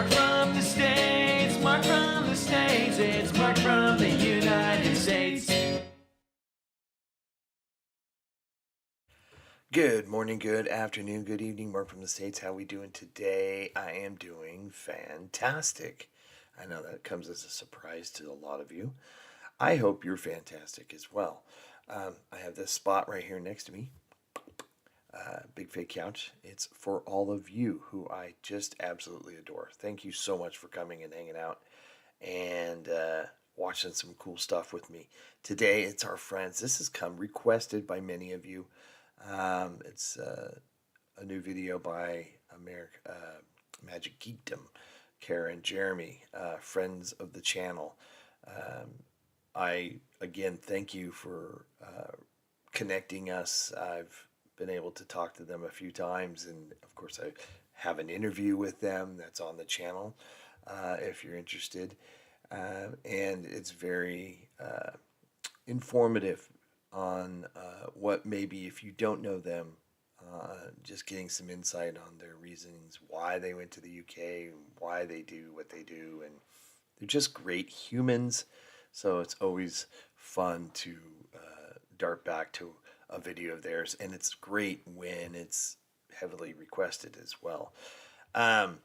Mark from the States, Mark from the States, it's Mark from the United States. Good morning, good afternoon, good evening, Mark from the States. How we doing today? I am doing fantastic. I know that comes as a surprise to a lot of you. I hope you're fantastic as well. I have this spot right here next to me. Big fake couch. It's for all of you who I just absolutely adore. Thank you so much for coming and hanging out and watching some cool stuff with me. Today it's our friends. This has come requested by many of you. It's a new video by Magic GEEKDOM, Kara and Jeremy, friends of the channel. I again thank you for connecting us. I've been able to talk to them a few times, and of course I have an interview with them that's on the channel if you're interested, and it's very informative on what maybe if you don't know them, just getting some insight on their reasons why they went to the UK, why they do what they do, and they're just great humans. So it's always fun to dart back to a video of theirs, and it's great when it's heavily requested as well. Down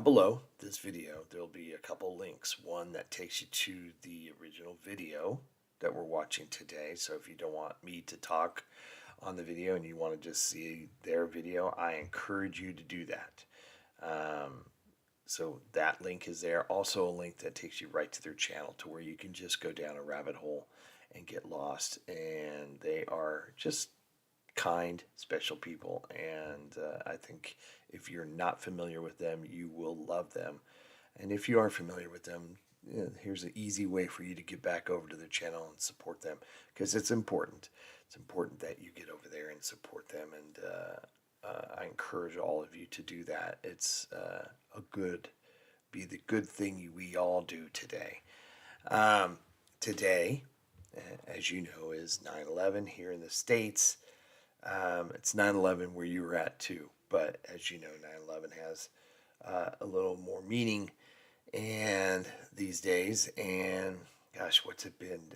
below this video, there'll be a couple links. One that takes you to the original video that we're watching today. So if you don't want me to talk on the video and you want to just see their video, I encourage you to do that. So that link is there. Also a link that takes you right to their channel to where you can just go down a rabbit hole and get lost. And they are just kind, special people. And I think if you're not familiar with them, you will love them. And if you are familiar with them, here's an easy way for you to get back over to their channel and support them, because it's important. It's important that you get over there and support them, and I encourage all of you to do that. It's be the good thing we all do today. Today, as you know, is 9/11 here in the States. It's 9/11 where you were at too, but as you know, 9/11 has a little more meaning and these days, and gosh, what's it been?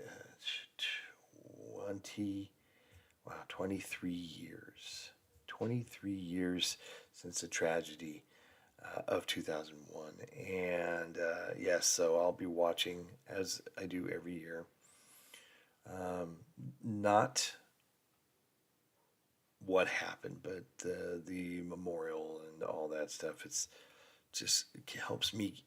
23 years. 23 years since the tragedy of 2001. And yes, so I'll be watching, as I do every year, not what happened, but the memorial and all that stuff. It helps me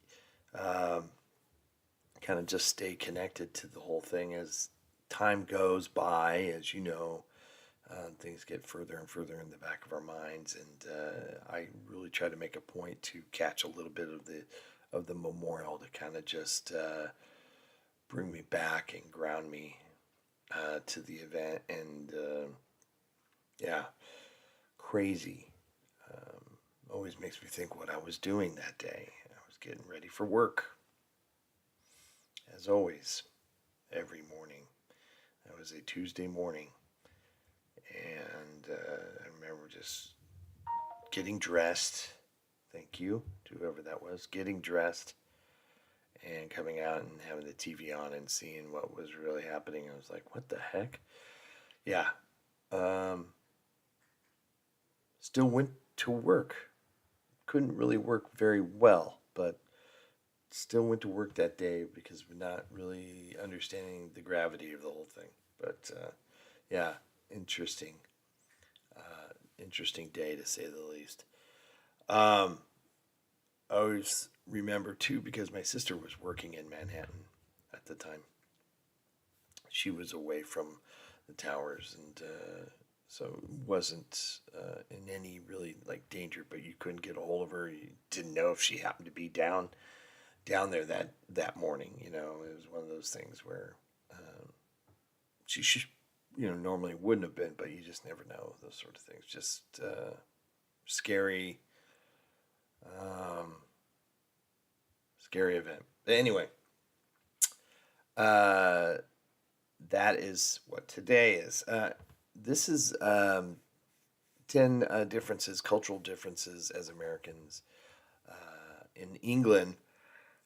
kind of just stay connected to the whole thing as time goes by. As you know, things get further and further in the back of our minds, and I really try to make a point to catch a little bit of the memorial to kind of just bring me back and ground me to the event. And yeah, crazy. Always makes me think what I was doing that day. I was getting ready for work, as always, every morning. That was a Tuesday morning, and I remember just getting dressed. Thank you to whoever that was. Getting dressed and coming out and having the TV on and seeing what was really happening. I was like, what the heck? Yeah. Still went to work. Couldn't really work very well, but still went to work that day because we're not really understanding the gravity of the whole thing. But yeah, interesting day to say the least. I always remember too, because my sister was working in Manhattan at the time. She was away from the towers, and so wasn't in any really like danger, but you couldn't get a hold of her. You didn't know if she happened to be down there that morning. You know, it was one of those things where she normally wouldn't have been, but you just never know, those sort of things. Just scary event. But anyway, that is what today is. This is 10 differences, cultural differences as Americans. In England,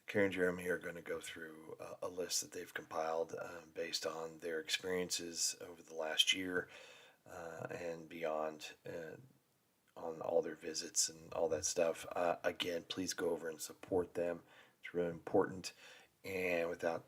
Karen and Jeremy are going to go through a list that they've compiled based on their experiences over the last year and beyond, on all their visits and all that stuff. Again, please go over and support them. It's really important. And without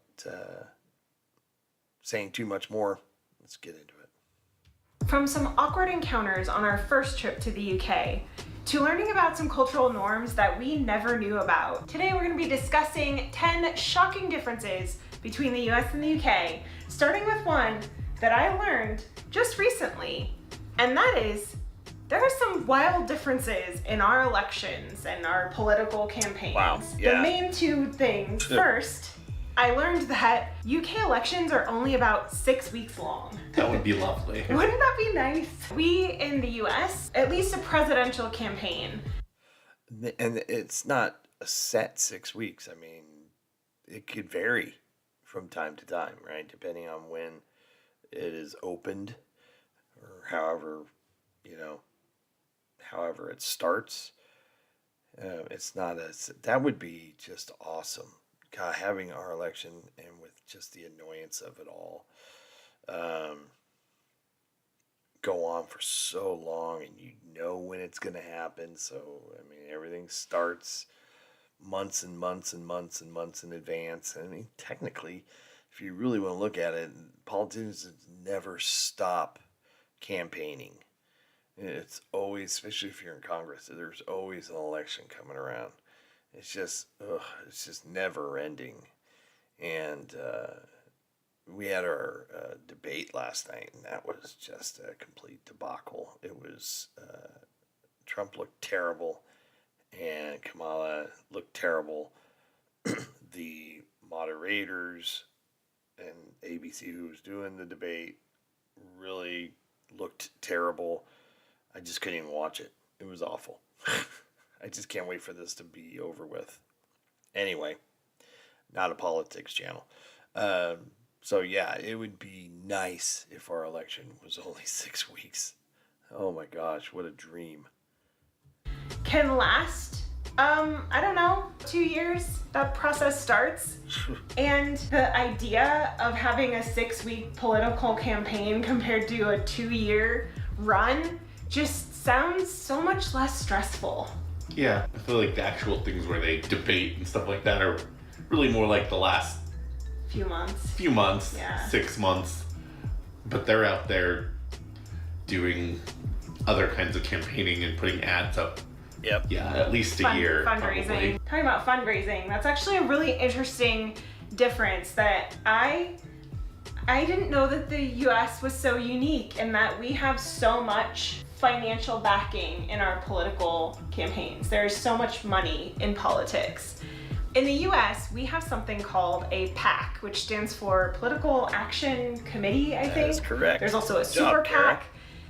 saying too much more, let's get into it. From some awkward encounters on our first trip to the UK, to learning about some cultural norms that we never knew about. Today we're going to be discussing 10 shocking differences between the US and the UK, starting with one that I learned just recently, and that is there are some wild differences in our elections and our political campaigns. Wow, yeah. The main two things. First, I learned that UK elections are only about 6 weeks long. That would be lovely. Wouldn't that be nice? We in the US, at least a presidential campaign. And it's not a set 6 weeks. I mean, it could vary from time to time, right? Depending on when it is opened or however it starts. It's not that would be just awesome. God, having our election and with just the annoyance of it all go on for so long, and you know when it's going to happen. So, I mean, everything starts months and months and months and months in advance. I mean, technically, if you really want to look at it, politicians never stop campaigning. It's always, especially if you're in Congress, there's always an election coming around. It's just never ending. And we had our debate last night, and that was just a complete debacle. It was, Trump looked terrible, and Kamala looked terrible. The moderators and ABC, who was doing the debate, really looked terrible. I just couldn't even watch it. It was awful. I just can't wait for this to be over with. Anyway, not a politics channel. So yeah, it would be nice if our election was only 6 weeks. Oh my gosh, what a dream. Can last, I don't know, 2 years. That process starts. And the idea of having a 6-week political campaign compared to a 2-year run just sounds so much less stressful. Yeah, I feel like the actual things where they debate and stuff like that are really more like the last few months, yeah. 6 months. But they're out there doing other kinds of campaigning and putting ads up. Yep. Yeah, at least a year. Fundraising. Probably. Talking about fundraising, that's actually a really interesting difference that I didn't know that the US was so unique in that we have so much financial backing in our political campaigns. There's so much money in politics. In the US, we have something called a PAC, which stands for Political Action Committee, I think. That is correct. There's also a Super PAC.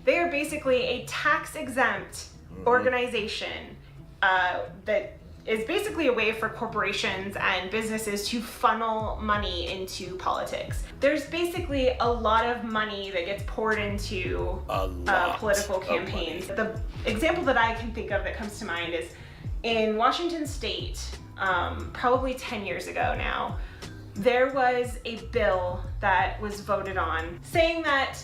They are basically a tax-exempt organization that is basically a way for corporations and businesses to funnel money into politics. There's basically a lot of money that gets poured into political campaigns. The example that I can think of that comes to mind is in Washington State, probably 10 years ago now, there was a bill that was voted on saying that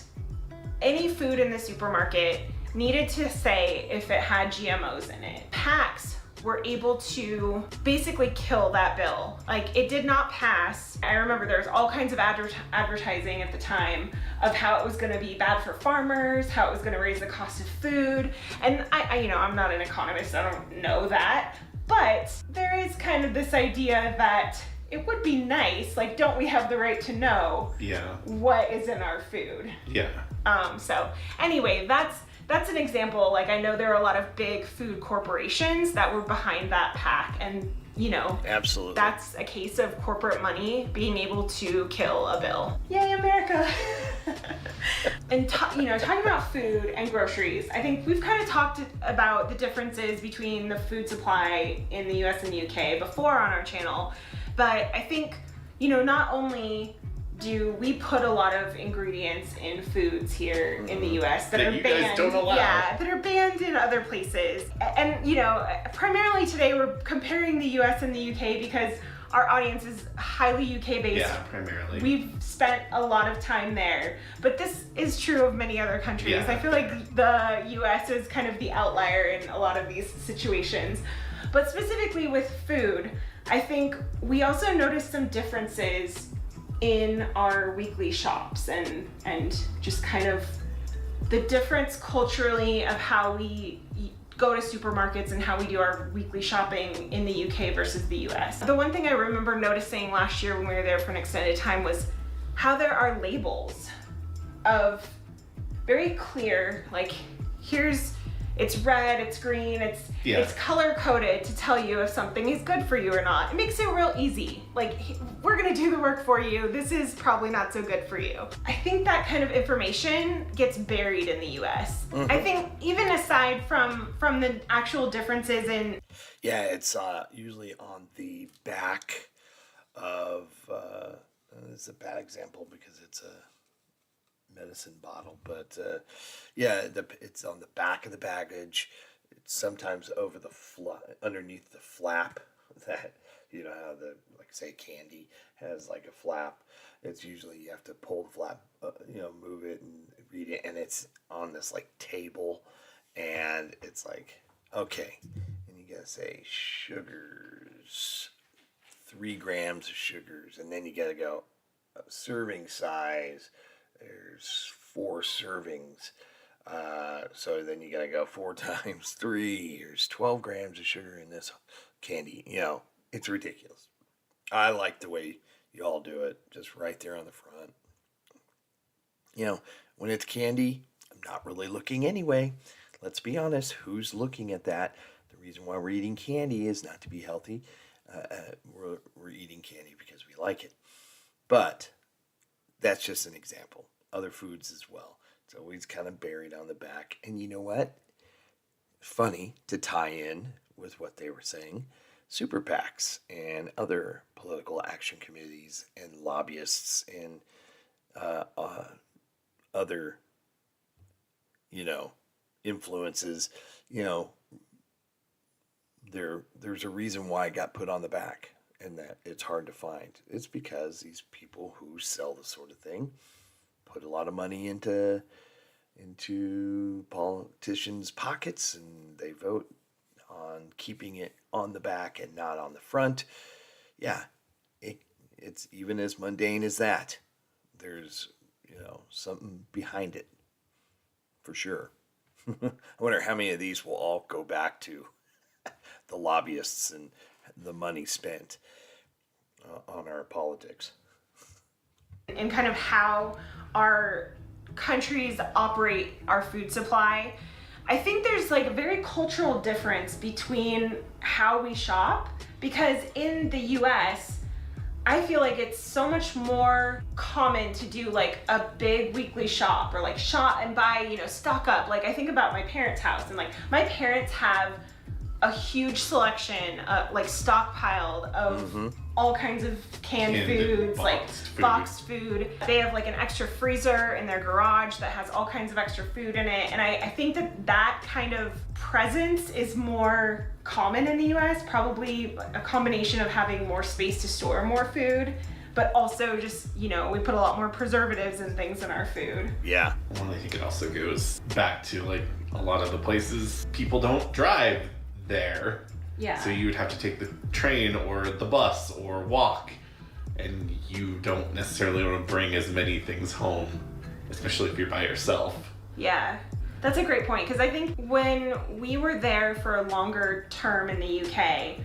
any food in the supermarket needed to say if it had GMOs in it. PACs were able to basically kill that bill. Like, it did not pass. I remember there was all kinds of advertising at the time of how it was gonna be bad for farmers, how it was gonna raise the cost of food. And I'm not an economist, I don't know that. But there is kind of this idea that it would be nice, like, don't we have the right to know what is in our food? Yeah. So anyway, that's an example. Like, I know there are a lot of big food corporations that were behind that PAC, and absolutely, that's a case of corporate money being able to kill a bill. Yay, America! And talking about food and groceries, I think we've kind of talked about the differences between the food supply in the US and the UK before on our channel, but I think not only we put a lot of ingredients in foods here in the US that That are you banned. guys don't allow. Yeah, that are banned in other places. And you know, primarily today we're comparing the US and the UK because our audience is highly UK based. Yeah, primarily. We've spent a lot of time there, but this is true of many other countries. Yeah, I feel like the US is kind of the outlier in a lot of these situations. But specifically with food, I think we also noticed some differences in our weekly shops and just kind of the difference culturally of how we go to supermarkets and how we do our weekly shopping in the UK versus the US. The one thing I remember noticing last year when we were there for an extended time was how there are labels of very clear, like it's red, it's green, it's color coded to tell you if something is good for you or not. It makes it real easy. Like, we're gonna do the work for you. This is probably not so good for you. I think that kind of information gets buried in the US. I think even aside from the actual differences in... Yeah, it's usually on the back of, it's a bad example because it's a medicine bottle, but yeah, it's on the back of the baggage. It's sometimes over the underneath the flap that, you know how the, like say candy has like a flap. It's usually you have to pull the flap, move it and read it, and it's on this like table, and it's like, okay, and you gotta say sugars, 3 grams of sugars, and then you gotta go serving size. There's 4 servings. So then you gotta go 4 times 3. There's 12 grams of sugar in this candy. You know, it's ridiculous. I like the way you all do it, just right there on the front. You know, when it's candy, I'm not really looking anyway. Let's be honest, who's looking at that? The reason why we're eating candy is not to be healthy. We're eating candy because we like it. But that's just an example. Other foods as well. It's always kind of buried on the back. And you know what? Funny to tie in with what they were saying. Super PACs and other political action committees and lobbyists and other, influences, there's a reason why it got put on the back and that it's hard to find. It's because these people who sell this sort of thing put a lot of money into politicians' pockets, and they vote on keeping it on the back and not on the front. Yeah, it's even as mundane as that. There's something behind it for sure. I wonder how many of these will all go back to the lobbyists and the money spent on our politics. And kind of how our countries operate our food supply. I think there's like a very cultural difference between how we shop, because in the US, I feel like it's so much more common to do like a big weekly shop or like shop and buy, stock up. Like I think about my parents' house, and like my parents have a huge selection like stockpiled of all kinds of canned foods, like boxed food. They have like an extra freezer in their garage that has all kinds of extra food in it. And I think that kind of presence is more common in the US, probably a combination of having more space to store more food, but also just, we put a lot more preservatives and things in our food. Yeah. Well, I think it also goes back to like a lot of the places people don't drive there. Yeah. So you would have to take the train or the bus or walk, and you don't necessarily want to bring as many things home, especially if you're by yourself. Yeah, that's a great point, because I think when we were there for a longer term in the UK,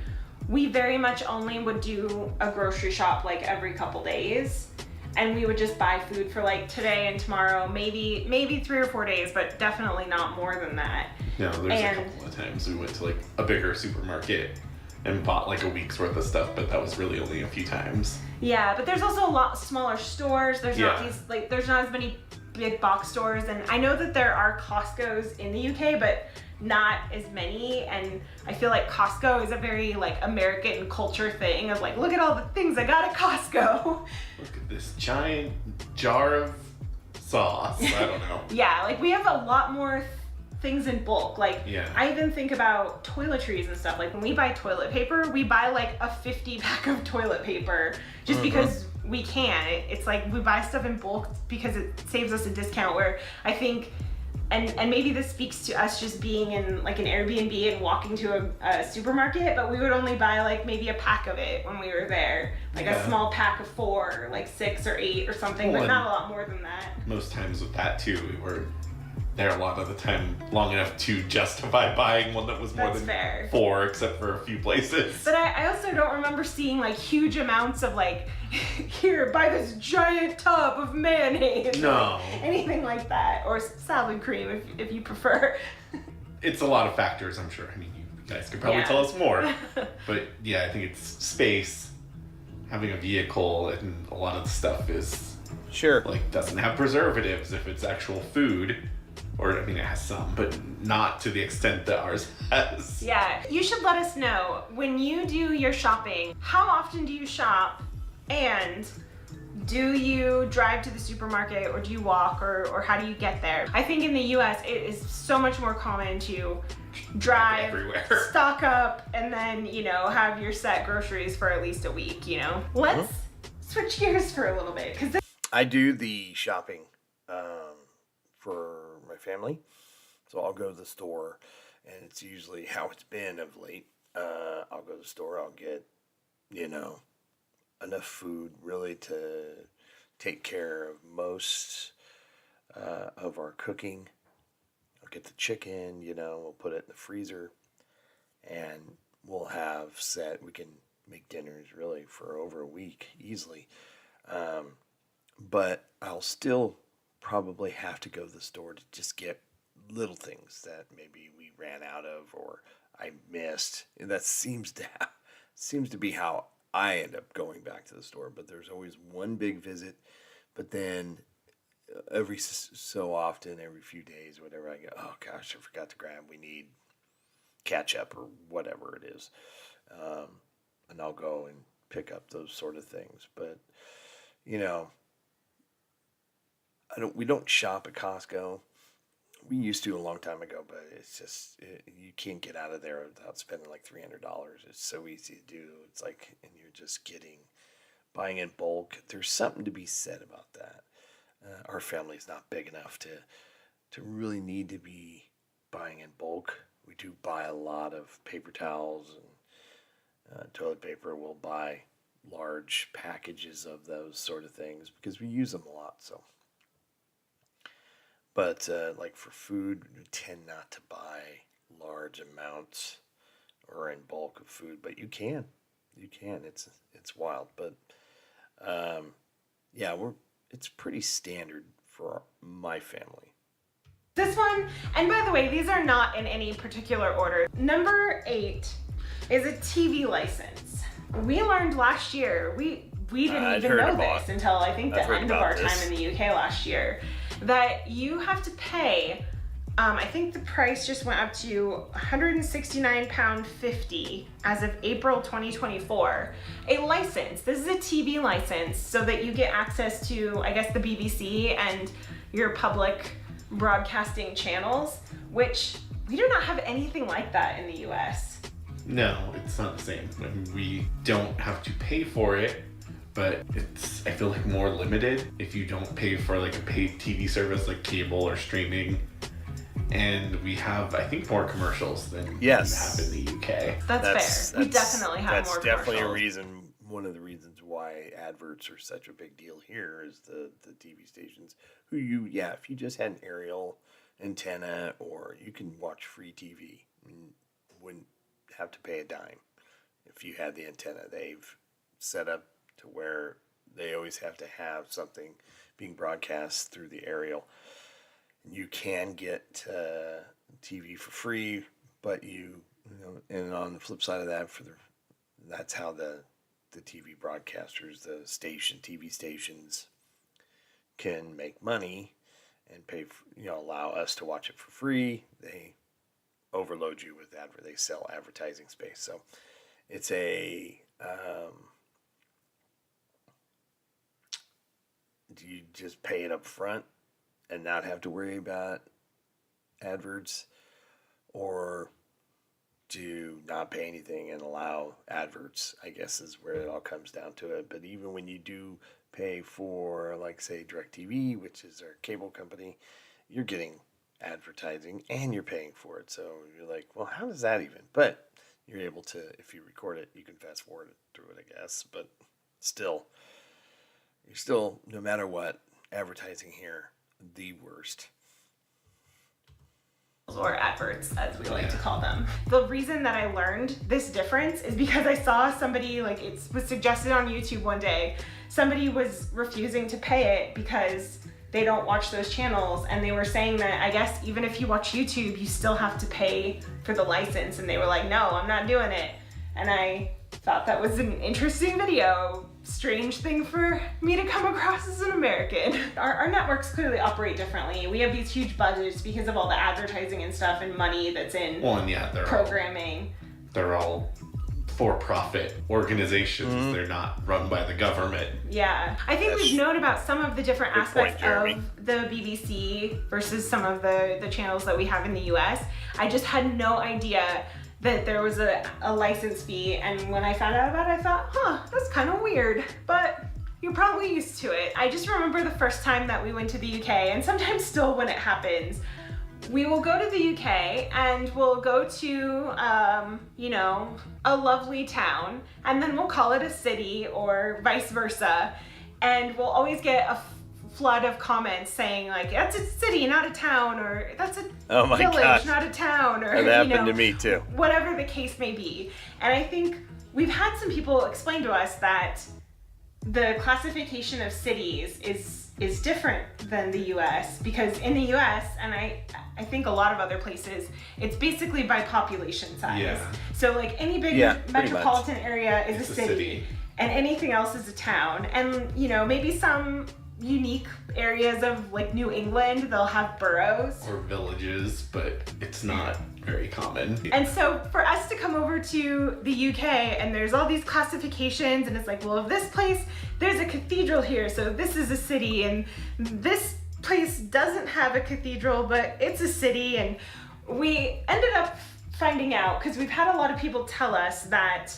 we very much only would do a grocery shop like every couple days, and we would just buy food for like today and tomorrow, maybe 3 or 4 days, but definitely not more than that. No, there's a couple of times we went to like a bigger supermarket and bought like a week's worth of stuff, but that was really only a few times. Yeah, but there's also a lot smaller stores. There's not as many big box stores, and I know that there are Costco's in the UK, but not as many. And I feel like Costco is a very like American culture thing of like, look at all the things I got at Costco. Look at this giant jar of sauce. I don't know. Yeah, like we have a lot more things in bulk. Like Yeah. I even think about toiletries and stuff. Like when we buy toilet paper, we buy like a 50 pack of toilet paper just because we can. It's like we buy stuff in bulk because it saves us a discount, where I think and maybe this speaks to us just being in like an Airbnb and walking to a supermarket, but we would only buy like maybe a pack of it when we were there, like a small pack of 4, like 6 or 8 or something, but not a lot more than that. Most times with that too, we were there a lot of the time long enough to justify buying one that was more That's than fair. 4, except for a few places. But I also don't remember seeing like huge amounts of like, here, buy this giant tub of mayonnaise. No. Anything like that. Or salad cream if you prefer. It's a lot of factors, I'm sure. I mean, you guys could probably Yeah. tell us more. But yeah, I think it's space, having a vehicle, and a lot of the stuff is Sure. like doesn't have preservatives if it's actual food. Or, I mean, it has some, but not to the extent that ours has. Yeah, you should let us know when you do your shopping, how often do you shop, and do you drive to the supermarket, or do you walk, or how do you get there? I think in the US it is so much more common to drive, Everywhere. stock up, and then, you know, have your set groceries for at least a week, you know? Let's switch gears for a little bit, because I do the shopping for my family. So I'll go to the store, and it's usually how it's been of late. I'll go to the store, I'll get, you know, enough food really to take care of most of our cooking. I'll get the chicken, you know, we'll put it in the freezer, and we'll have we can make dinners really for over a week easily. But I'll still probably have to go to the store to just get little things that maybe we ran out of or I missed. And that seems to be how I end up going back to the store. But there's always one big visit. But then every so often, every few days, whatever, I go, oh gosh, I forgot to grab. We need ketchup or whatever it is, and I'll go and pick up those sort of things. But you know, we don't shop at Costco. We used to a long time ago, but it's just you can't get out of there without spending like $300. It's so easy to do. It's like, and you're just buying in bulk. There's something to be said about that. Our family's not big enough to really need to be buying in bulk. We do buy a lot of paper towels and toilet paper. We'll buy large packages of those sort of things because we use them a lot. So, but like for food, we tend not to buy large amounts or in bulk of food. But you can. It's wild. But yeah, it's pretty standard for my family. this one, and by the way, these are not in any particular order. Number 8 is a TV license. We learned last year, we didn't even know this until I think the end of our time in the UK last year, that you have to pay, I think the price just went up to £169.50 as of April 2024. A license. This is a TV license so that you get access to, I guess, the BBC and your public broadcasting channels, which we do not have anything like that in the US. No, it's not the same. I mean, we don't have to pay for it, but it's, I feel like, more limited if you don't pay for like a paid TV service like cable or streaming. And we have, I think, more commercials than we have in the UK. That's fair. We definitely have more commercials. That's definitely one of the reasons why adverts are such a big deal here is the TV stations. If you just had an aerial antenna, or you can watch free TV and wouldn't have to pay a dime if you had the antenna. They've set up to where they always have to have something being broadcast through the aerial. You can get TV for free, but and on the flip side of that, that's how the TV broadcasters, TV stations, can make money. and pay for, allow us to watch it for free. They overload you with they sell advertising space. So it's a do you just pay it up front and not have to worry about adverts, or do you not pay anything and allow adverts? I guess is where it all comes down to it. But even when you do pay for, like, say, DirecTV, which is our cable company, you're getting advertising and you're paying for it. So you're like, well, how does that even? But you're able to, if you record it, you can fast forward through it, I guess. But still, you're still, no matter what, advertising here, the worst. Or adverts, as we like to call them. The reason that I learned this difference is because I saw somebody, like, it was suggested on YouTube one day, somebody was refusing to pay it because they don't watch those channels, and they were saying that, I guess, even if you watch YouTube, you still have to pay for the license, and they were like, no, I'm not doing it. And I thought that was an interesting video. Strange thing for me to come across as an American. Our networks clearly operate differently. We have these huge budgets because of all the advertising and stuff and money that's in programming. They're all for-profit organizations. They're not run by the government. Yeah. I think we've known about some of the different aspects of the BBC versus some of the channels that we have in the US. I just had no idea that there was a license fee, and when I found out about it, I thought, that's kind of weird, but you're probably used to it. I just remember the first time that we went to the UK, and sometimes still when it happens, we will go to the UK and we'll go to, a lovely town, and then we'll call it a city or vice versa, and we'll always get a flood of comments saying, like, that's a city, not a town, or that's a village, not a town, or that happened to me too. Whatever the case may be. And I think we've had some people explain to us that the classification of cities is different than the US, because in the US, and I think a lot of other places, it's basically by population size. Yeah. So, like, any big metropolitan area is a city, and anything else is a town. And, maybe some unique areas of, like, New England, they'll have boroughs or villages, but it's not very common. And so for us to come over to the UK and there's all these classifications, and it's like, well, if this place, there's a cathedral here, so this is a city, and this place doesn't have a cathedral, but it's a city. And we ended up finding out, because we've had a lot of people tell us that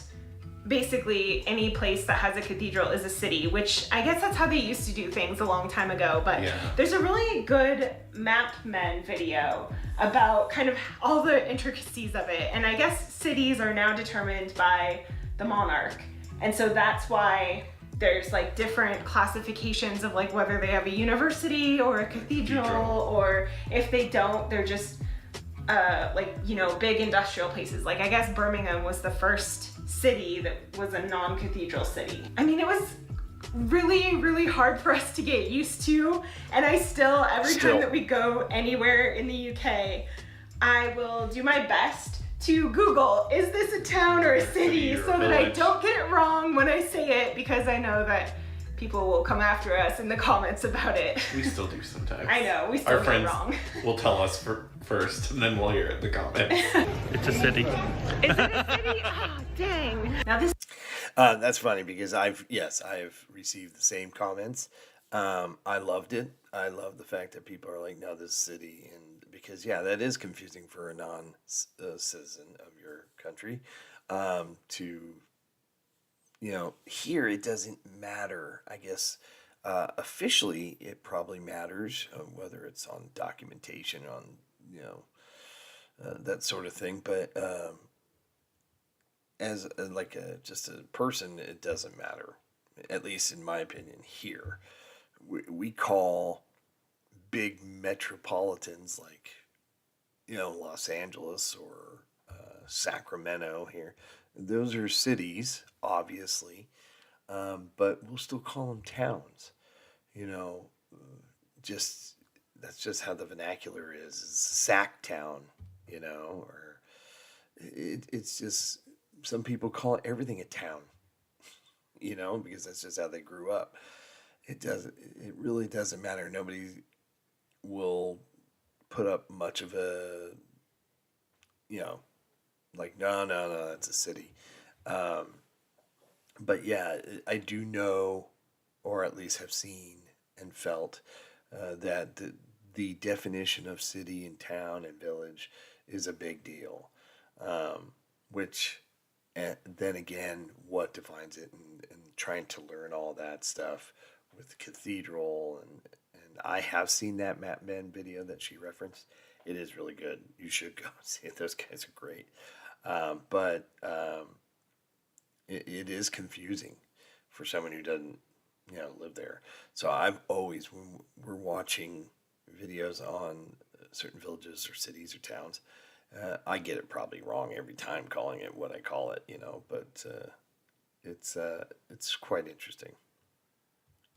basically any place that has a cathedral is a city, which I guess that's how they used to do things a long time ago. But there's a really good Map Men video about kind of all the intricacies of it. And I guess cities are now determined by the monarch. And so that's why there's, like, different classifications of, like, whether they have a university or a cathedral, or if they don't, they're just big industrial places. Like, I guess Birmingham was the first city that was a non-cathedral city. I mean, it was really, really hard for us to get used to, and I still, every time that we go anywhere in the UK, I will do my best to Google, is this a town or a city, so that I don't get it wrong when I say it, because I know that people will come after us in the comments about it. We still do sometimes. I know, we still Our get it wrong. will tell us first, and then we'll hear it in the comments. It's a city. Is it a city? Oh, dang. Now this. That's funny, because I've received the same comments. I loved it. I love the fact that people are like, no, this city, and because that is confusing for a non-citizen of your country. Here it doesn't matter. I guess officially it probably matters, whether it's on documentation, on that sort of thing. But as just a person, it doesn't matter. At least in my opinion, here we call big metropolitans like Los Angeles or Sacramento here. Those are cities, obviously, but we'll still call them towns. That's just how the vernacular is. It's Sac Town, or it's just, some people call everything a town, because that's just how they grew up. It really doesn't matter. Nobody will put up much of a, like, no, that's a city. But yeah, I do know, or at least have seen and felt, that the definition of city and town and village is a big deal. Which, and then again, what defines it, and trying to learn all that stuff with cathedral, and I have seen that Matt Men video that she referenced. It is really good. You should go see it. Those guys are great. But it is confusing for someone who doesn't, live there. So I've always, when we're watching videos on certain villages or cities or towns, I get it probably wrong every time calling it what I call it, but it's quite interesting.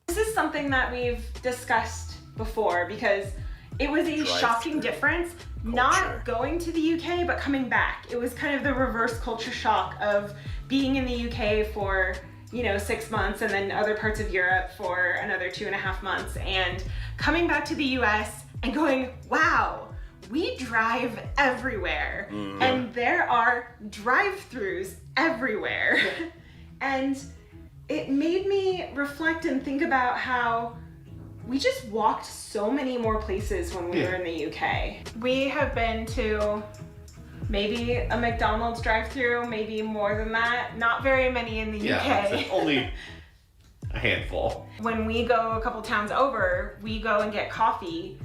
This is something that we've discussed before because it was a shocking difference, not going to the UK, but coming back. It was kind of the reverse culture shock of being in the UK for, 6 months and then other parts of Europe for another 2.5 months, and coming back to the US and going, wow, we drive everywhere. And there are drive-thrus everywhere. And it made me reflect and think about how we just walked so many more places when we were in the UK. We have been to maybe a McDonald's drive-thru, maybe more than that. Not very many in the UK. Only a handful. When we go a couple towns over, we go and get coffee.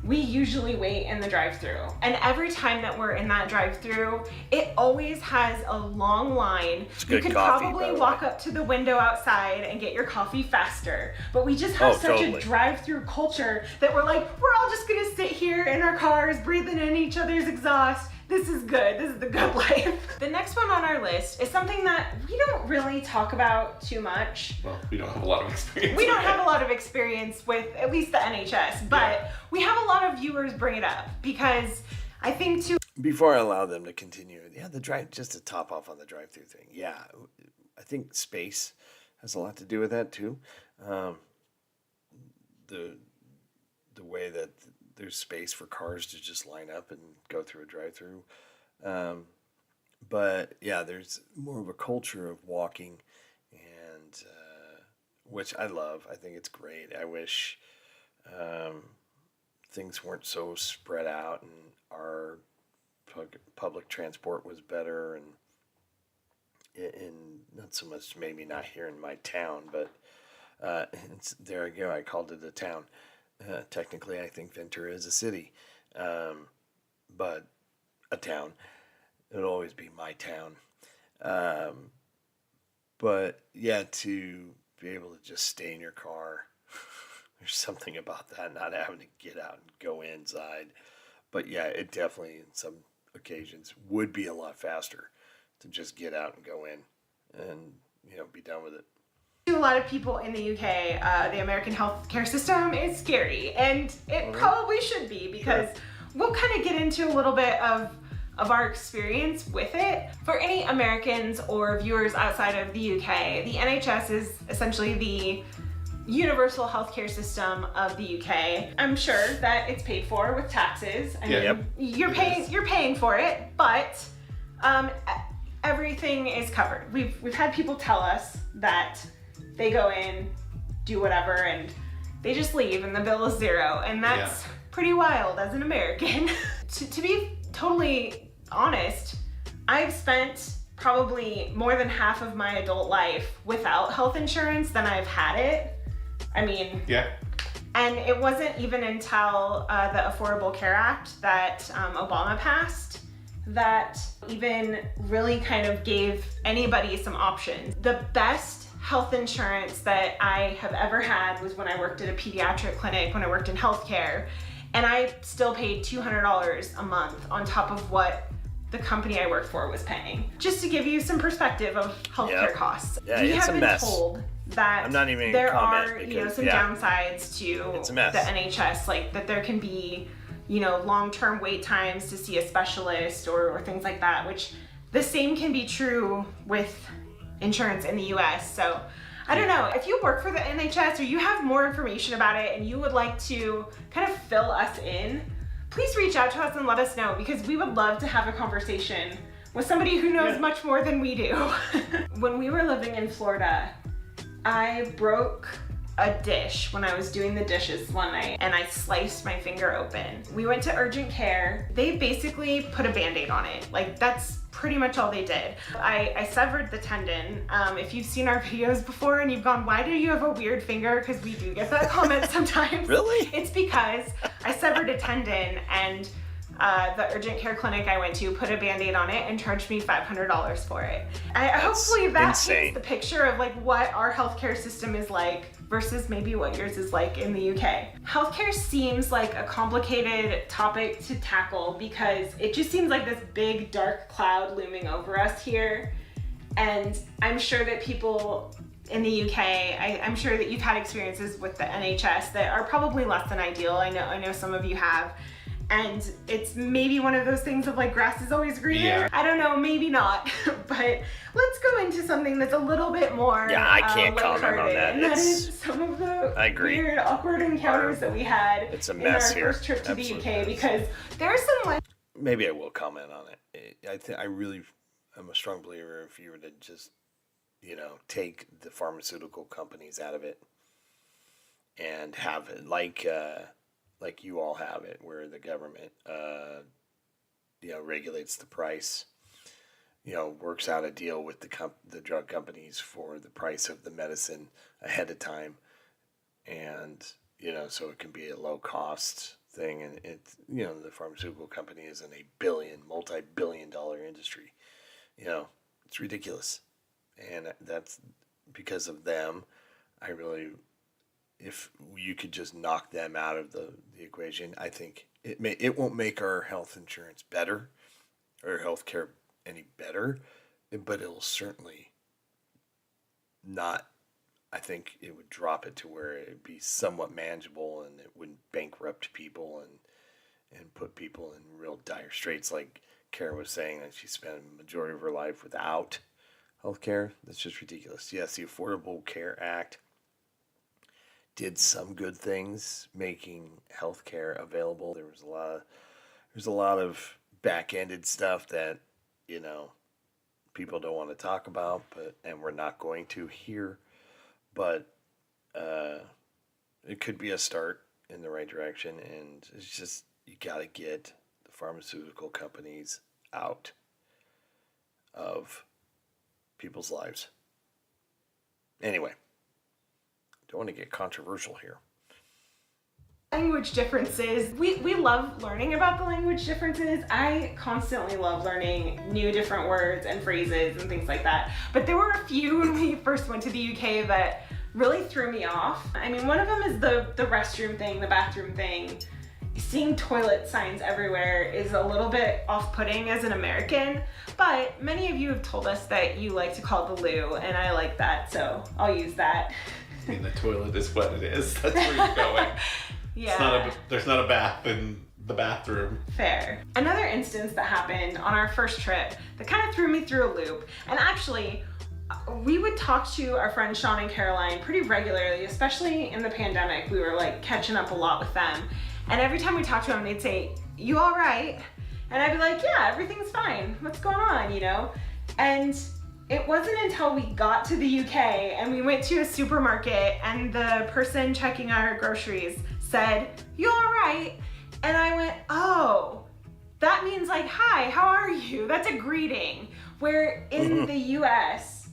We usually wait in the drive-thru. And every time that we're in that drive-thru, it always has a long line. You could probably walk up to the window outside and get your coffee faster. But we just have such a drive-thru culture that we're like, we're all just gonna sit here in our cars, breathing in each other's exhaust. This is good. This is the good life. The next one on our list is something that we don't really talk about too much. Well, we don't have a lot of experience. We don't have a lot of experience with at least the NHS, but we have a lot of viewers bring it up because I think too. Before I allow them to continue, just to top off on the drive-through thing. Yeah, I think space has a lot to do with that too. The way that there's space for cars to just line up and go through a drive-through. But yeah, there's more of a culture of walking, and which I love. I think it's great. I wish things weren't so spread out and our public transport was better, and not so much, maybe not here in my town, but there I go. I called it a town. Technically, I think Ventura is a city, but a town. It'll always be my town. But yeah, to be able to just stay in your car, there's something about that, not having to get out and go inside. But yeah, it definitely, in some occasions, would be a lot faster to just get out and go in and, be done with it. To a lot of people in the UK, the American healthcare system is scary, and it probably should be, because we'll kind of get into a little bit of our experience with it. For any Americans or viewers outside of the UK, the NHS is essentially the universal healthcare system of the UK. I'm sure that it's paid for with taxes. I mean, you're paying for it, but everything is covered. We've had people tell us that they go in, do whatever, and they just leave and the bill is zero. And that's pretty wild as an American. To be totally honest, I've spent probably more than half of my adult life without health insurance than I've had it. I mean, and it wasn't even until the Affordable Care Act that Obama passed that even really kind of gave anybody some options. The best health insurance that I have ever had was when I worked at a pediatric clinic, when I worked in healthcare, and I still paid $200 a month on top of what the company I worked for was paying. Just to give you some perspective of healthcare costs. Yeah, we it's have a been mess. told that I'm not even there comment are because, some downsides to it's a mess. the NHS, like that there can be long-term wait times to see a specialist or things like that, which the same can be true with insurance in the US. So I don't know, if you work for the NHS or you have more information about it and you would like to kind of fill us in, please reach out to us and let us know, because we would love to have a conversation with somebody who knows much more than we do. When we were living in Florida, I broke a dish when I was doing the dishes one night and I sliced my finger open. We went to urgent care. They basically put a Band-Aid on it. Like, that's pretty much all they did. I severed the tendon. If you've seen our videos before and you've gone, why do you have a weird finger? Because we do get that comment sometimes. Really? It's because I severed a tendon, and the urgent care clinic I went to put a Band-Aid on it and charged me $500 for it. Hopefully that insane. paints the picture of like what our healthcare system is like versus maybe what yours is like in the UK. Healthcare seems like a complicated topic to tackle because it just seems like this big dark cloud looming over us here. And I'm sure that people in the UK, I'm sure that you've had experiences with the NHS that are probably less than ideal. I know some of you have. And it's maybe one of those things of like, grass is always greener. Yeah. I don't know, maybe not. But let's go into something that's a little bit more Yeah, I can't comment on lighthearted. that. And that It's- is some of the I agree. weird, awkward encounters that we had It's a in mess our here. first trip to Absolute the UK, mess. because there are some like, Maybe I will comment on it. I'm a strong believer if you were to just, take the pharmaceutical companies out of it and have it like you all have it, where the government, regulates the price, works out a deal with the drug companies for the price of the medicine ahead of time, and so it can be a low cost thing, and the pharmaceutical company is in a multi-billion-dollar industry. It's ridiculous, and that's because of them. If you could just knock them out of the equation, I think it won't make our health insurance better or healthcare any better, but it'll certainly not. I think it would drop it to where it'd be somewhat manageable, and it wouldn't bankrupt people and put people in real dire straits. Like Kara was saying, that she spent a majority of her life without healthcare. That's just ridiculous. Yes, the Affordable Care Act did some good things, making healthcare available. There's a lot of back-ended stuff that people don't want to talk about, and we're not going to here. But it could be a start in the right direction, and it's just, you got to get the pharmaceutical companies out of people's lives. Anyway, don't want to get controversial here. language differences. We love learning about the language differences. I constantly love learning new different words and phrases and things like that. But there were a few when we first went to the UK that really threw me off. I mean, one of them is the restroom thing, the bathroom thing. Seeing toilet signs everywhere is a little bit off-putting as an American, but many of you have told us that you like to call it the loo, and I like that, so I'll use that. I mean, the toilet is what it is. That's where you're going. Yeah. There's not a bath in the bathroom. Fair. Another instance that happened on our first trip that kind of threw me through a loop, and actually, we would talk to our friends Sean and Caroline pretty regularly, especially in the pandemic. We were like catching up a lot with them. And every time we talked to them, they'd say, "You all right?" And I'd be like, "Yeah, everything's fine. What's going on, And it wasn't until we got to the UK and we went to a supermarket and the person checking our groceries said, "You all right?" And I went, "Oh, that means like, hi, how are you?" That's a greeting. Where in the US,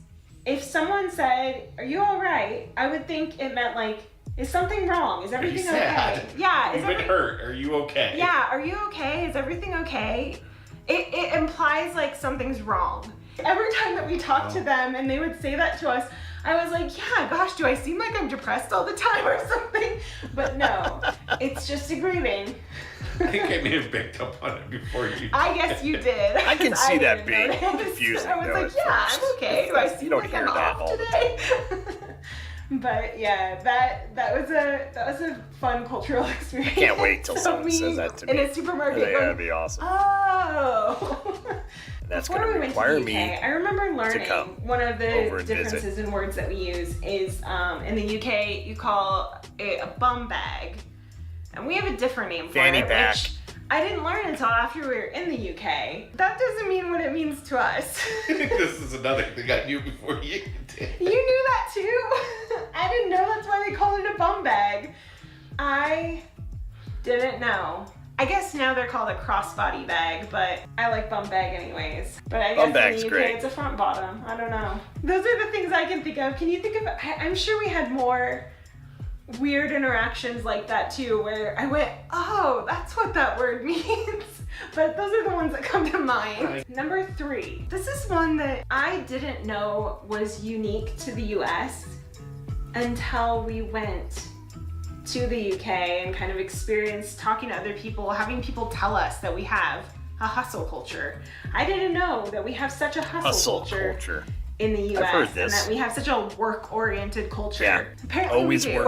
if someone said, "Are you all right?" I would think it meant like, is something wrong? Is everything okay? Yeah. You've been hurt. Are you okay? Yeah, are you okay? Is everything okay? It implies like something's wrong. Every time that we talked to them and they would say that to us, I was like, yeah, gosh, do I seem like I'm depressed all the time or something? But no, it's just a greeting. I think I may have picked up on it before you. I guess you did. I can see that didn't being notice. confusing, I was though, like, at yeah, first. I'm okay. Do I seem You don't like hear I'm that off all the today? But yeah, that was a fun cultural experience. Can't wait till So someone me says that to me. in a supermarket. I think going, that'd be awesome. oh. And that's Before going to we require went to the UK, I remember learning come one of over the and differences visit. in words that we use is in the UK you call it a bum bag, and we have a different name for Fanny it, pack. which I didn't learn until after we were in the UK. That doesn't mean what it means to us. This is another thing I knew before you did. You knew that too? I didn't know that's why they called it a bum bag. I didn't know. I guess now they're called a crossbody bag, but I like bum bag anyways. But I guess Bum bag's in the UK great. it's a front bottom. I don't know. Those are the things I can think of. Can you think of, I'm sure we had more weird interactions like that too, where I went, oh, that's what that word means. But those are the ones that come to mind. Right. Number 3. This is one that I didn't know was unique to the US until we went to the UK and kind of experienced talking to other people, having people tell us that we have a hustle culture. I didn't know that we have such a hustle culture in the US, I've heard and this. that we have such a work-oriented culture. Yeah. Apparently Always we do.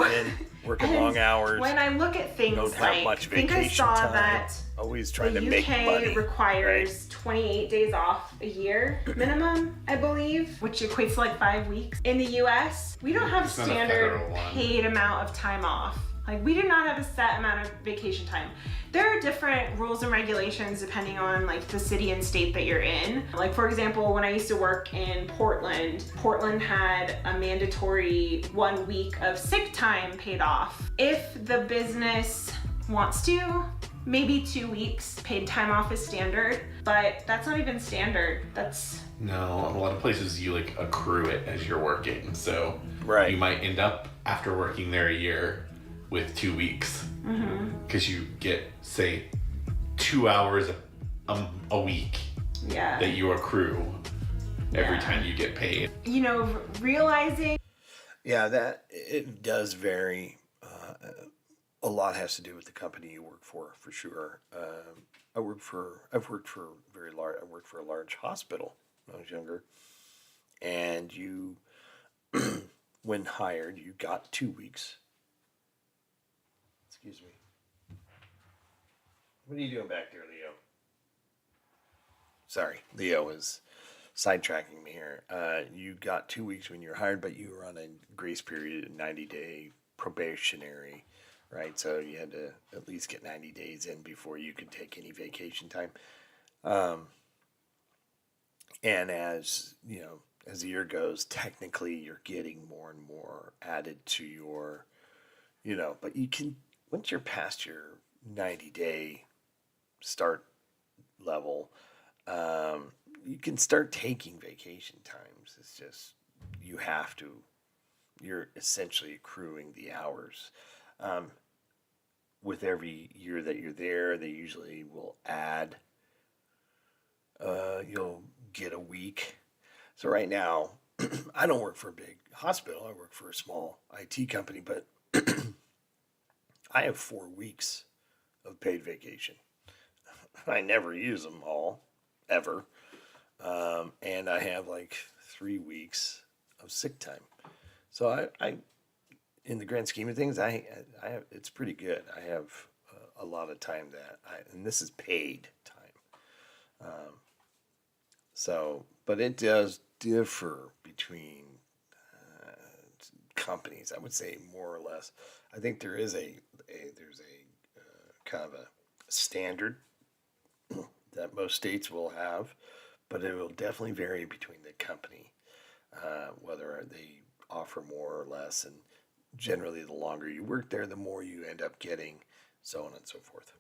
working And long hours. When I look at things Don't have like, much I think I vacation saw time. that Always the trying to make money. UK requires 28 days off a year minimum, I believe, which equates to like 5 weeks. In the US, we don't have It's not a standard federal one. paid amount of time off. Like, we do not have a set amount of vacation time. There are different rules and regulations depending on like the city and state that you're in. Like, for example, when I used to work in Portland had a mandatory 1 week of sick time paid off. If the business wants to, maybe 2 weeks paid time off is standard, but that's not even standard. That's No, a lot of places you like accrue it as you're working. So Right. you might end up after working there a year with 2 weeks because you get, say, 2 hours a week yeah. that you accrue every Yeah. time you get paid. You know, realizing Yeah, that it does vary. A lot has to do with the company you work for sure. I've worked for a large hospital when I was younger, and you, when hired, you got 2 weeks. Excuse me. What are you doing back there, Leo? Sorry, Leo is sidetracking me here. You got 2 weeks when you were hired, but you were on a grace period, a 90-day probationary, right? So you had to at least get 90 days in before you could take any vacation time. And as you know, as the year goes, technically you're getting more and more added to your, but you can, once you're past your 90-day start level, you can start taking vacation times. It's just, you're essentially accruing the hours. With every year that you're there, they usually will add, you'll get a week. So right now, I don't work for a big hospital. I work for a small IT company, but I have 4 weeks of paid vacation. I never use them all, ever. And I have like 3 weeks of sick time. So I in the grand scheme of things, I have, it's pretty good. I have a lot of time and this is paid time. But it does differ between companies. I would say more or less. I think there is there's a kind of a standard that most states will have, but it will definitely vary between the company, whether they offer more or less. And generally, the longer you work there, the more you end up getting, so on and so forth.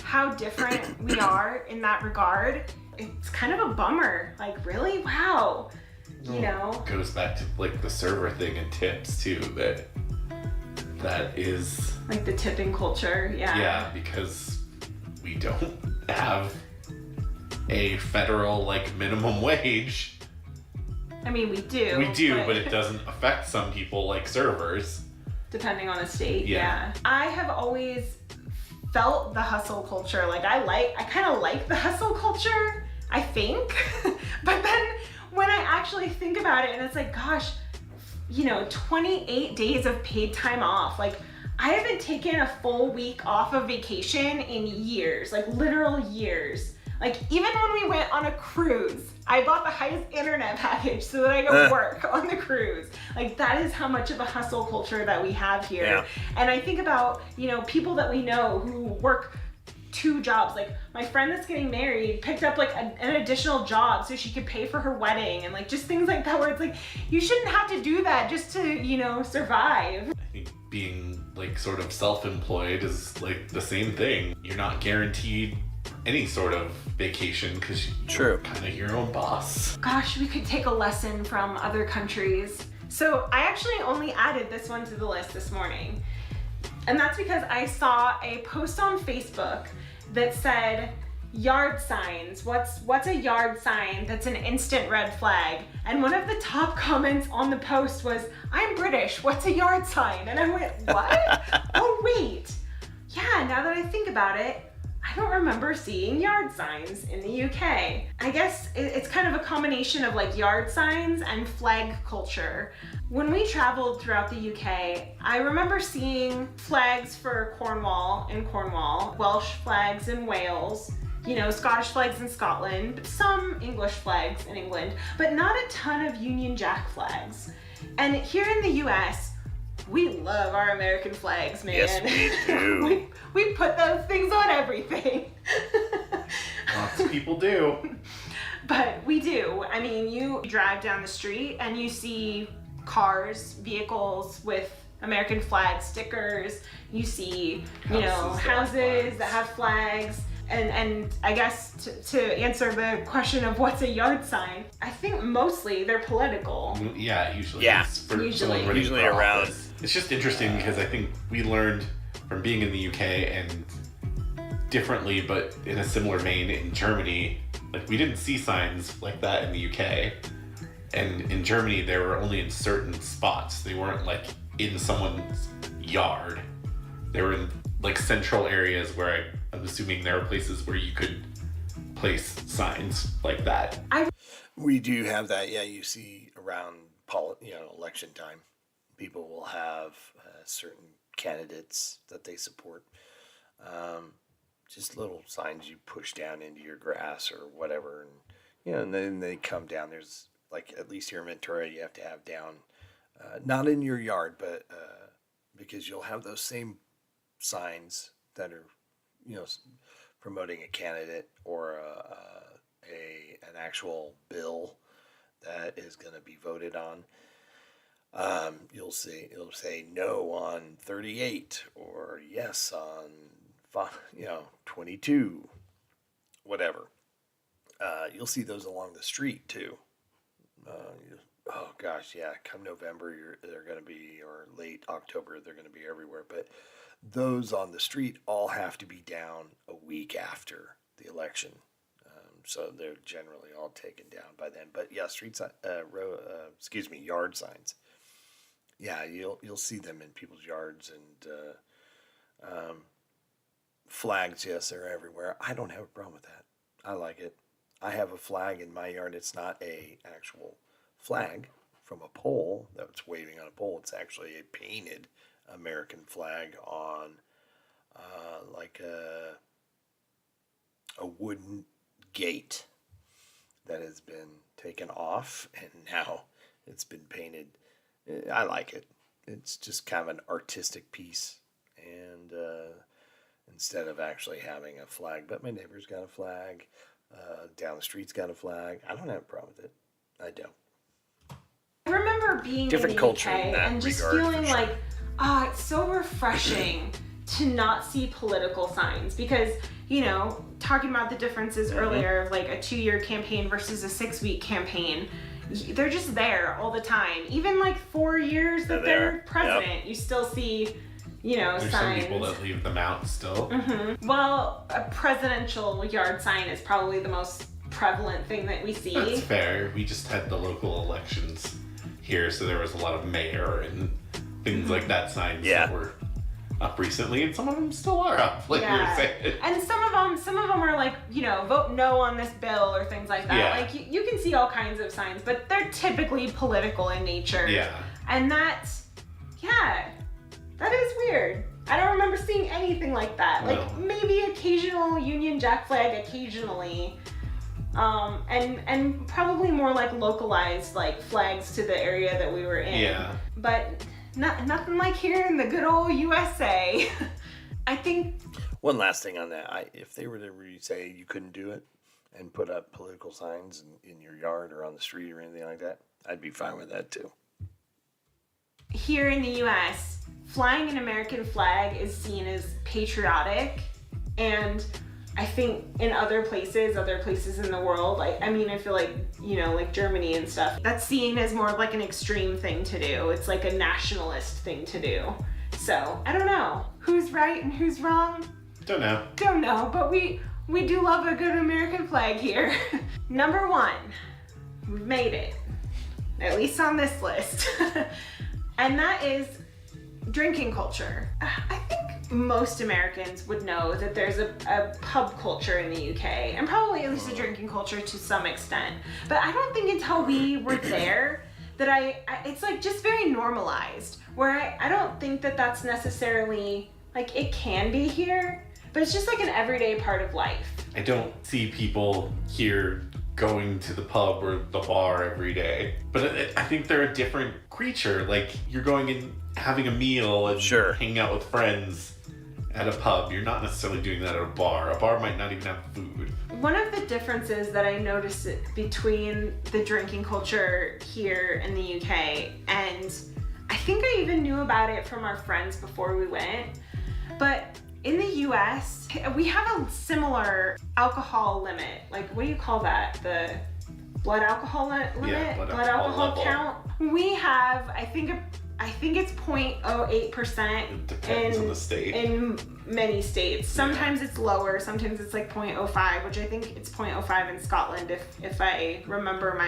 how different we are in that regard, it's kind of a bummer. Like, really? Wow. You know? Goes back to like the server thing and tips too, that is Like the tipping culture, yeah, because we don't have a federal like minimum wage. I mean, we do. We do, but it doesn't affect some people like servers. Depending on the state, Yeah. I have always felt the hustle culture. Like, I kind of like the hustle culture, I think. But then when I actually think about it, and it's like, gosh, 28 days of paid time off. Like, I haven't taken a full week off of vacation in years, like literal years. Like, even when we went on a cruise, I bought the highest internet package so that I could work on the cruise. Like, that is how much of a hustle culture that we have here. Yeah. And I think about, you know, people that we know who work 2 jobs. Like, my friend that's getting married picked up like an additional job so she could pay for her wedding, and like just things like that, where it's like, you shouldn't have to do that just to, you know, survive. I think being like sort of self-employed is like the same thing. You're not guaranteed any sort of vacation because you're kind of your own boss. Gosh, we could take a lesson from other countries. So I actually only added this one to the list this morning. And that's because I saw a post on Facebook that said, yard signs. What's a yard sign that's an instant red flag? And one of the top comments on the post was, I'm British, what's a yard sign? And I went, what? Oh wait, yeah, now that I think about it, I don't remember seeing yard signs in the UK. I guess it's kind of a combination of like yard signs and flag culture. When we traveled throughout the UK, I remember seeing flags for Cornwall in Cornwall, Welsh flags in Wales, you know, Scottish flags in Scotland, some English flags in England, but not a ton of Union Jack flags. And here in the US, we love our American flags, man. Yes, we do. we put those things on everything. Lots of people do. But we do. I mean, you drive down the street and you see cars, vehicles with American flag stickers. You see, you know, houses that have flags. And I guess to answer the question of what's a yard sign, I think mostly they're political. Yeah, usually. Yeah. It's for Usually. someone running Usually for around. office. It's just interesting because I think we learned from being in the UK and differently, but in a similar vein in Germany, like we didn't see signs like that in the UK. And in Germany, they were only in certain spots. They weren't like in someone's yard. They were in like central areas where I'm assuming there are places where you could place signs like that. We do have that. Yeah, you see around election time, people will have certain candidates that they support. Just little signs you push down into your grass or whatever, and then they come down. There's like, at least here in Ventura, you have to have down, not in your yard, but because you'll have those same signs that are, you know, promoting a candidate or an actual bill that is going to be voted on. You'll see it'll say no on 38 or yes on 22, whatever. You'll see those along the street too. Oh gosh, yeah. Come November, they're going to be, or late October, they're going to be everywhere. But those on the street all have to be down a week after the election, so they're generally all taken down by then. But yeah, yard signs. Yeah, you'll see them in people's yards, and flags. Yes, they're everywhere. I don't have a problem with that. I like it. I have a flag in my yard. It's not a actual flag from a pole that's waving on a pole. It's actually a painted American flag on like a wooden gate that has been taken off, and now it's been painted. I like it. It's just kind of an artistic piece, and instead of actually having a flag. But my neighbor's got a flag. Down the street's got a flag. I don't have a problem with it. I don't. I remember being Different in the culture UK in that and just regard, feeling for sure. like, it's so refreshing to not see political signs, because, you know, talking about the differences earlier of like a 2-year campaign versus a 6-week campaign, they're just there all the time. Even like 4 years that they're president, you still see, you know, There's signs. some people that leave them out still. Well, a presidential yard sign is probably the most prevalent thing that we see. That's fair. We just had the local elections here, so there was a lot of mayor and things like that signs that were up recently, and some of them still are up, like we were saying. And some of them are like, you know, vote no on this bill or things like that. Yeah. Like you can see all kinds of signs, but they're typically political in nature. Yeah. And that is weird. I don't remember seeing anything like that. No. Like maybe occasional Union Jack flag occasionally. And probably more like localized like flags to the area that we were in. Yeah. But nothing like here in the good old USA. I think. One last thing on that. If they were to say you couldn't do it and put up political signs in your yard or on the street or anything like that, I'd be fine with that too. Here in the US, flying an American flag is seen as patriotic, and I think in other places in the world, like, I mean, I feel like, you know, like Germany and stuff, that's seen as more of like an extreme thing to do. It's like a nationalist thing to do. So, I don't know who's right and who's wrong. Don't know. But we do love a good American flag here. Number 1, we've made it, at least on this list. And that is drinking culture. I think most Americans would know that there's a pub culture in the UK, and probably at least a drinking culture to some extent. But I don't think until we were there that it's like just very normalized, where I don't think that that's necessarily, like, it can be here, but it's just like an everyday part of life. I don't see people here going to the pub or the bar every day, but I think they're a different creature. Like, you're going and having a meal and Sure. hanging out with friends at a pub. You're not necessarily doing that at a bar. A bar might not even have food. One of the differences that I noticed between the drinking culture here in the UK, and I think I even knew about it from our friends before we went, but in the US, we have a similar alcohol limit. Like, what do you call that? The blood alcohol limit? Yeah, blood alcohol level. count? We have, I think it's 0.08%. It depends on the state. In many states. Sometimes it's lower, sometimes it's like 0.05, which I think it's 0.05 in Scotland if I remember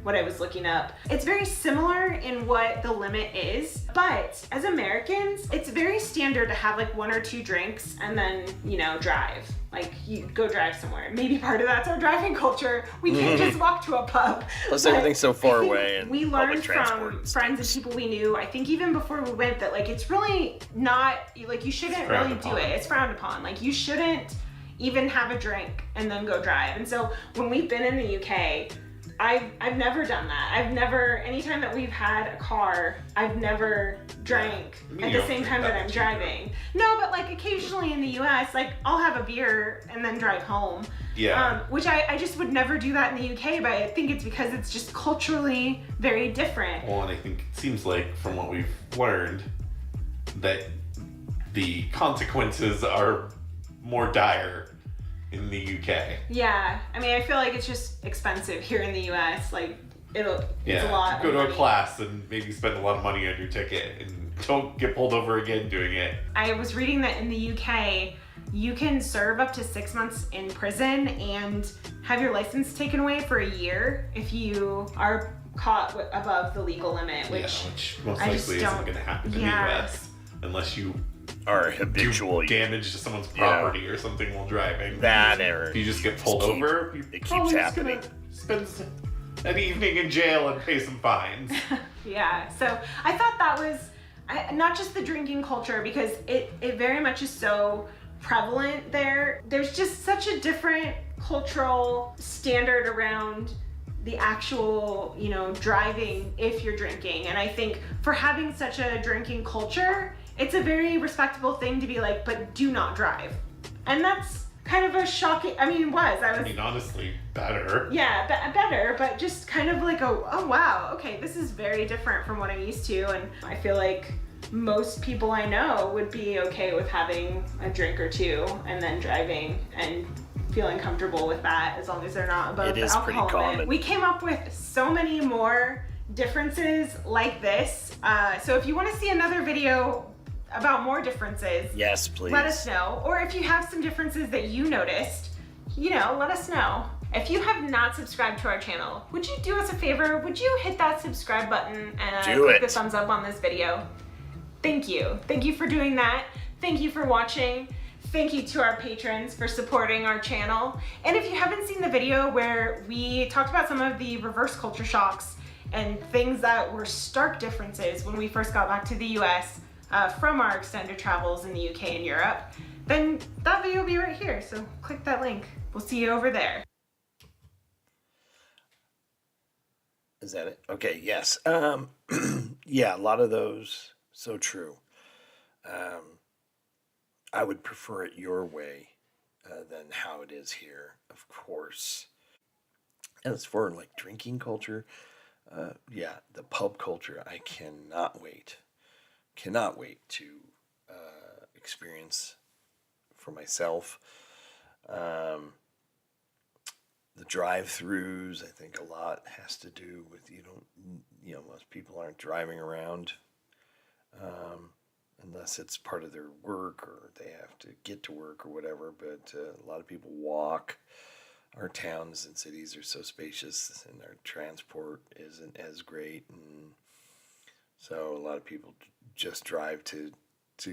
what I was looking up. It's very similar in what the limit is, but as Americans, it's very standard to have like 1 or 2 drinks and then, you know, drive. Like, you go drive somewhere. Maybe part of that's our driving culture. We can't just walk to a pub. Plus, But everything's so far I think away and we public learned transport from is friends and people we knew, I think even before we went, that like it's really not, like, you shouldn't really do it. It's frowned upon. Like, you shouldn't even have a drink and then go drive. And so when we've been in the UK, I've never done that. I've never, anytime that we've had a car, I've never drank at the same time that I'm driving. No, but like occasionally in the US, like I'll have a beer and then drive home. Yeah. Which I just would never do that in the UK, but I think it's because it's just culturally very different. Well, and I think it seems like from what we've learned that the consequences are more dire in the UK. Yeah, I mean, I feel like it's just expensive here in the US. Like, it's a lot. Go to of a money. class and maybe spend a lot of money on your ticket and don't get pulled over again doing it. I was reading that in the UK, you can serve up to 6 months in prison and have your license taken away for a year if you are caught above the legal limit, which most I likely just isn't don't- going to happen in yeah. the US unless you Or habitual. do damage to someone's property or something while driving. That error. If you just get pulled over, you're it keeps probably just happening. gonna spend an evening in jail and pay some fines. Yeah, so I thought that was not just the drinking culture, because it very much is so prevalent there. There's just such a different cultural standard around the actual, you know, driving if you're drinking. And I think for having such a drinking culture, it's a very respectable thing to be like, but do not drive. And that's kind of a shocking, I mean, I mean, honestly, better. yeah, better, but just kind of like oh wow, okay, this is very different from what I'm used to. And I feel like most people I know would be okay with having a drink or two and then driving and feeling comfortable with that, as long as they're not above It the is pretty alcohol limit. common. We came up with so many more differences like this. So if you want to see another video about more differences, Yes, please. let us know. Or if you have some differences that you noticed, you know, let us know. If you have not subscribed to our channel, would you do us a favor? Would you hit that subscribe button and Do click it. the thumbs up on this video? Thank you. Thank you for doing that. Thank you for watching. Thank you to our patrons for supporting our channel. And if you haven't seen the video where we talked about some of the reverse culture shocks and things that were stark differences when we first got back to the US, from our extended travels in the UK and Europe, then that video will be right here. So click that link. We'll see you over there. Is that it? Okay, yes. Yeah, a lot of those, so true. I would prefer it your way than how it is here, of course. And as for like drinking culture, yeah, the pub culture, I cannot wait to experience for myself. The drive-throughs, I think a lot has to do with most people aren't driving around unless it's part of their work or they have to get to work or whatever. But a lot of people walk. Our towns and cities are so spacious, and our transport isn't as great, and so a lot of people just drive to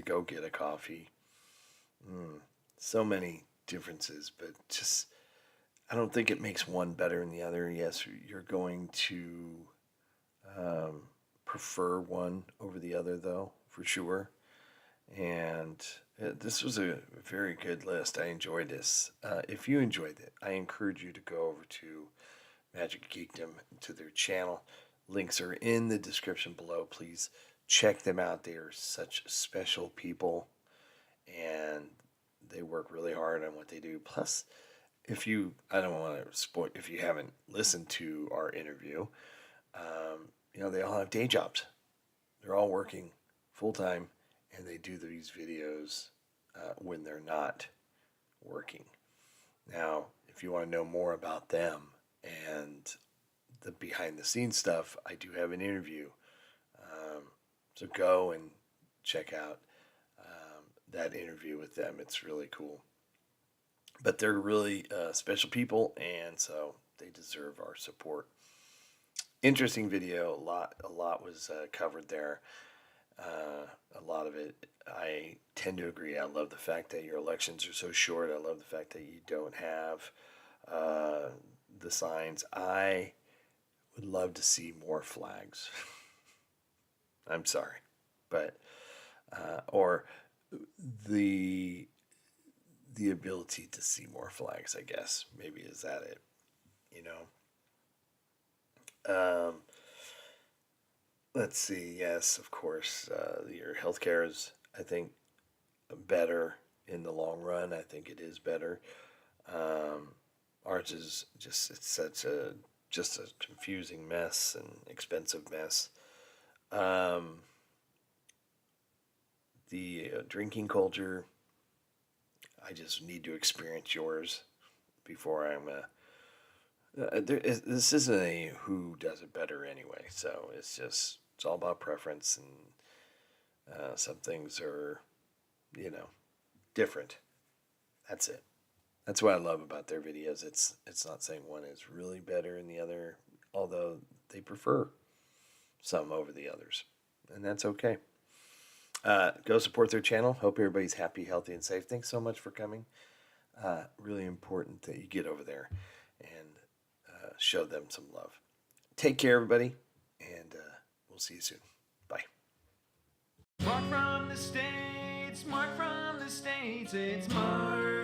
go get a coffee. So many differences, but just I don't think it makes one better than the other. Yes, you're going to prefer one over the other, though, for sure. And this was a very good list. I enjoyed this. If you enjoyed it, I encourage you to go over to Magic Geekdom, to their channel. Links are in the description below. Please check them out. They are such special people, and they work really hard on what they do. Plus, I don't want to spoil, if you haven't listened to our interview, they all have day jobs. They're all working full time, and they do these videos when they're not working. Now, if you want to know more about them and the behind the scenes stuff, I do have an interview. So go and check out that interview with them. It's really cool. But they're really special people, and so they deserve our support. Interesting video. A lot was covered there. A lot of it, I tend to agree. I love the fact that your elections are so short. I love the fact that you don't have the signs. I would love to see more flags. I'm sorry, but or the ability to see more flags, I guess. Maybe is that it, let's see. Yes, of course, your healthcare is, I think, better in the long run. I think it is better. Ours is it's such a confusing mess and expensive mess. The drinking culture, I just need to experience yours before I'm this isn't a who does it better anyway, so it's all about preference, and some things are different. That's it. That's what I love about their videos. It's not saying one is really better than the other, although they prefer some over the others, and that's okay. Go support their channel. Hope everybody's happy, healthy, and safe. Thanks so much for coming. Really important that you get over there and show them some love. Take care, everybody, and we'll see you soon. Bye. Mark from the States, Mark from the States, it's Mark